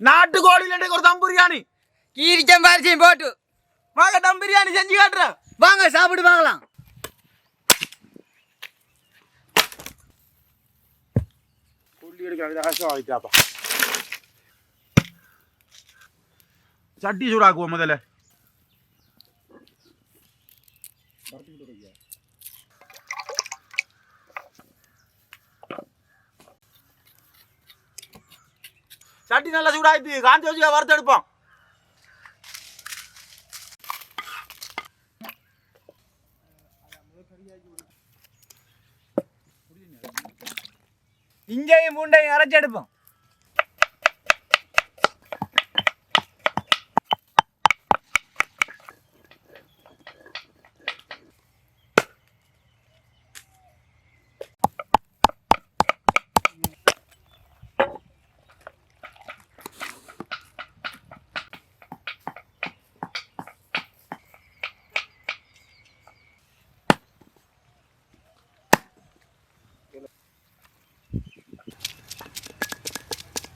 நாட்டுக்கோழில ஒரு தம் பிரியாணி கீரி சம்பாரிச்சையும் போட்டு வாங்க தம் பிரியாணி செஞ்சு காட்டுறேன். வாங்க சாப்பிட்டு பார்க்கலாம். சட்டி சூடாக்குவோம் முதல்ல. சட்டி நல்லா சூடாயிட்டு காஞ்சி வச்சு வறுத்து எடுப்போம். இஞ்சையும் பூண்டையும் அரைச்சி எடுப்போம்.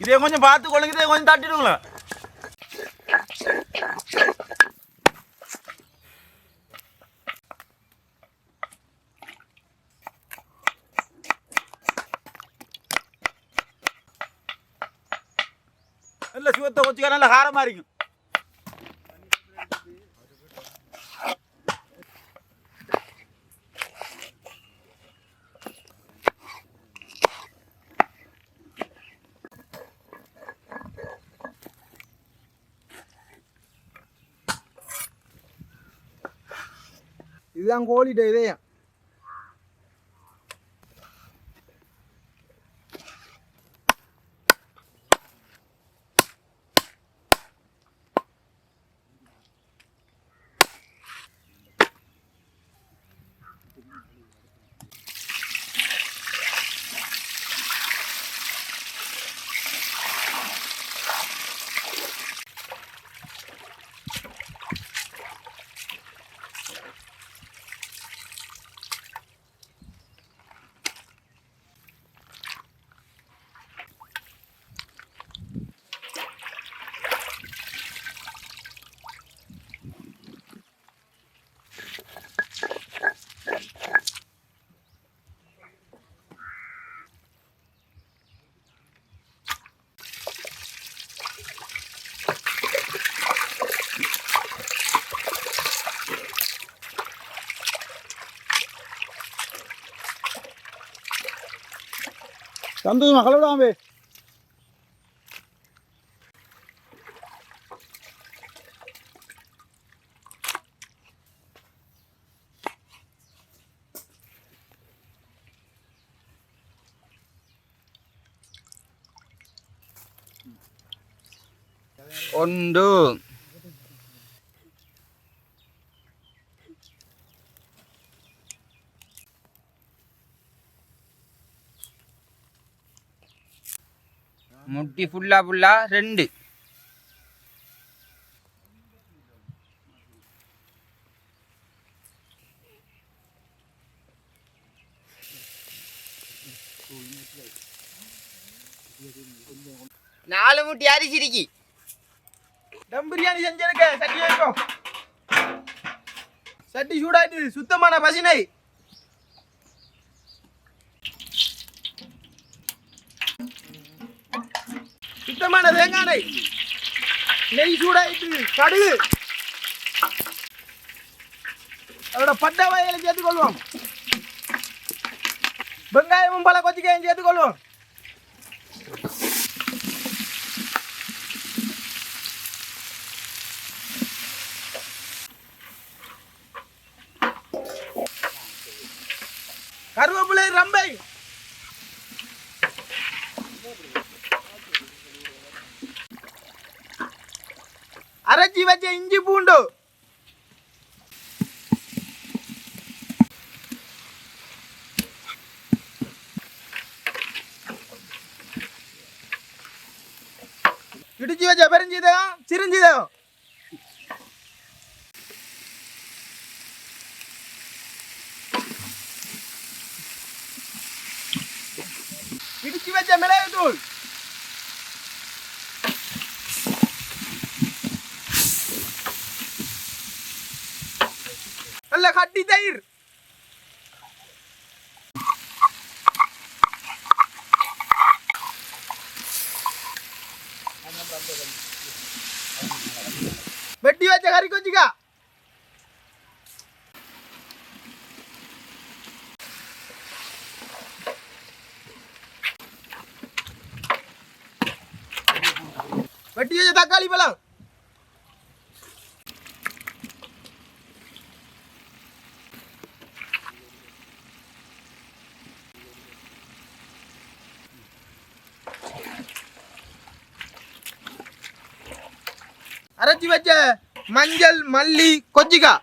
இதே கொஞ்சம் பார்த்து கொள்ளுங்க, இதே கொஞ்சம் தட்டிடுங்களா. நல்ல சிவத்தை வச்சுக்க நல்ல காரமா இருக்கும். இதுதான் கோழிட்ட இதயம். சந்தோஷமா கலவிடாமே. ஒன்று முட்டி ஃபுல்லா ஃபுல்லா ரெண்டு நாலு முட்டி அரிசி இருக்கி. டம் பிரியாணி செஞ்சிருக்க சட்டி வைப்போம். சட்டி சூடாயிட்டு சுத்தமான பசினை. சுத்தமான தேங்காய் எண்ணெய். நெய் சூடாயிட்டு கடுகு அதோட பட்டை வகைகளை சேர்த்துக்கொள்வோம். வெங்காயமும் பல கொச்சிக்காயும் சேர்த்துக்கொள்வோம். கருவேப்பிலை ரம்பை அரைச்சி வச்ச இஞ்சி பூண்டு இடிச்சு வச்ச பெருஞ்சீரகம் சிறுஞ்சீரகம் வச்ச மிளகு தூள், நல்ல கட்டி தயிர், வெட்டி வச்ச கறி கொச்சிக்கா, வெட்டி வச்ச தக்காளி பழம், அரைச்சி வச்ச மஞ்சள் மல்லி கொச்சிக்கா,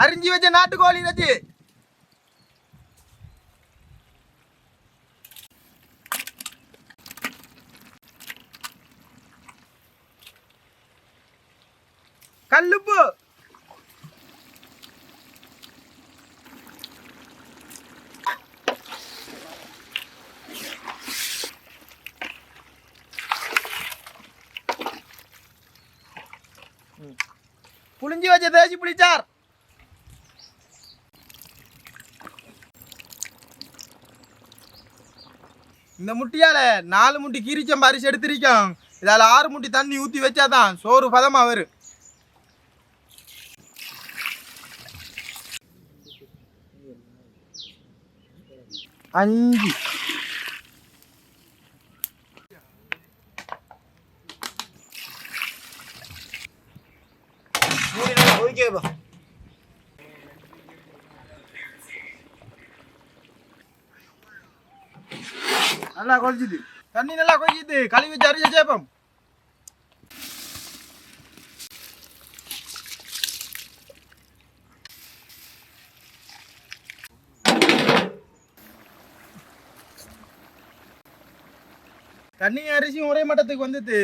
அரிஞ்சி வச்ச நாட்டுக்கோழி இறைச்சி, கல்லுப்பு, புளிஞ்சி வச்ச தேசி புளிச்சார், இந்த முட்டியால 4 முட்டி கீரிச்சம்பா அரிசி எடுத்திருக்கோம். இதால 6 முட்டி தண்ணி ஊற்றி வச்சாதான் சோறு பதமா வரும். அஞ்சு நல்லா கொதிச்சுது, தண்ணி நல்லா கொதிச்சுது. கழுவி வச்சு அரிசி சேப்பம். தண்ணி அரிசியும் ஒரே மட்டத்துக்கு வந்துட்டு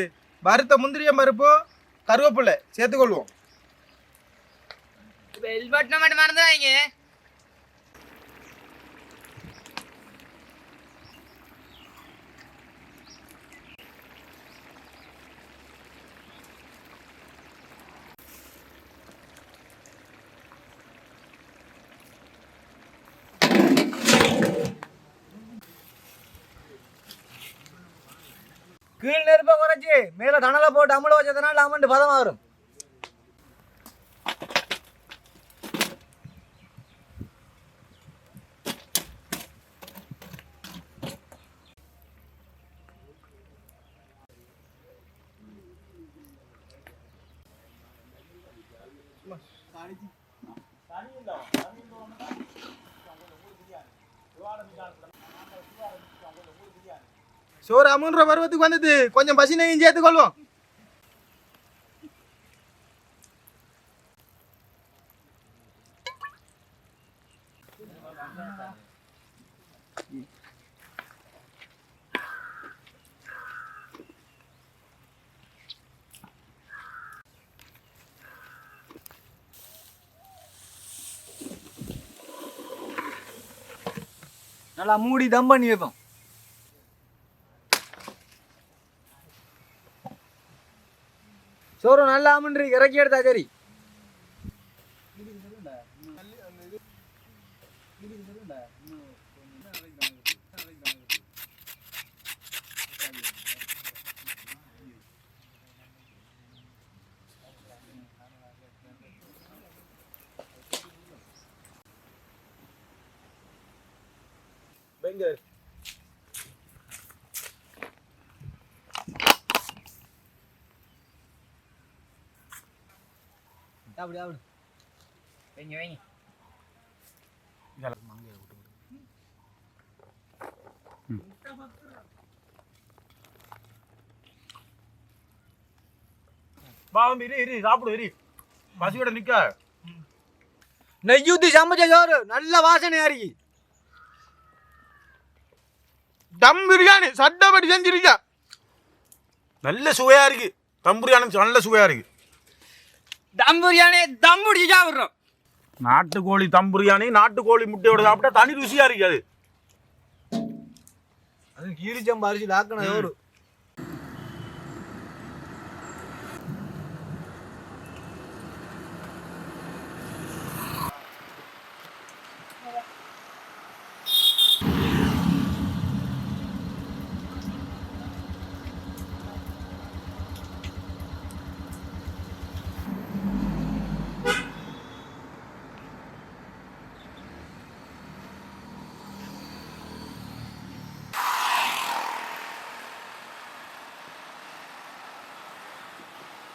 வறுத்த முந்திரியம் பருப்பு கருவேப்பிலை சேர்த்துக்கொள்வோம். ஹெல்மெட் மட்டும் மறந்துடாதீங்க. கீழ் நெருப்பை குறைச்சி மேல தணலை போட்டு அமுல வச்சதுனால அமண்டு பதமா வரும். சோறு அமுன்ற பருவத்துக்கு வந்தது. கொஞ்சம் பசினையும் சேர்த்துக்கொள்வோம். நல்லா மூடி தம் பண்ணி வைப்போம். சோறு நல்லா அமுன்றி இறக்கி எடுத்தா சரி. பெங்கர் அப்படி அப்படி வைங்க வைங்க. பாவம் இரு சாப்பிடு இரு. பசியோட நிக்க. நெய் ஊத்தி சமைச்ச சோறு நல்ல வாசனை அறிக்கி. டம் பிரியாணி சட்டப்படி செஞ்சிருக்கா. நல்ல சுவையா இருக்கு. தம் பிரியாணி நல்ல சுவையா இருக்கு. தம் பிரியாணி தம் பிடிச்சி சாப்பிட்றோம். நாட்டுக்கோழி தம் பிரியாணி நாட்டுக்கோழி முட்டையோட சாப்பிட்டா தனி ருசியா இருக்கு. அது கீரி சம்பா அரிசி லாக்கணும்.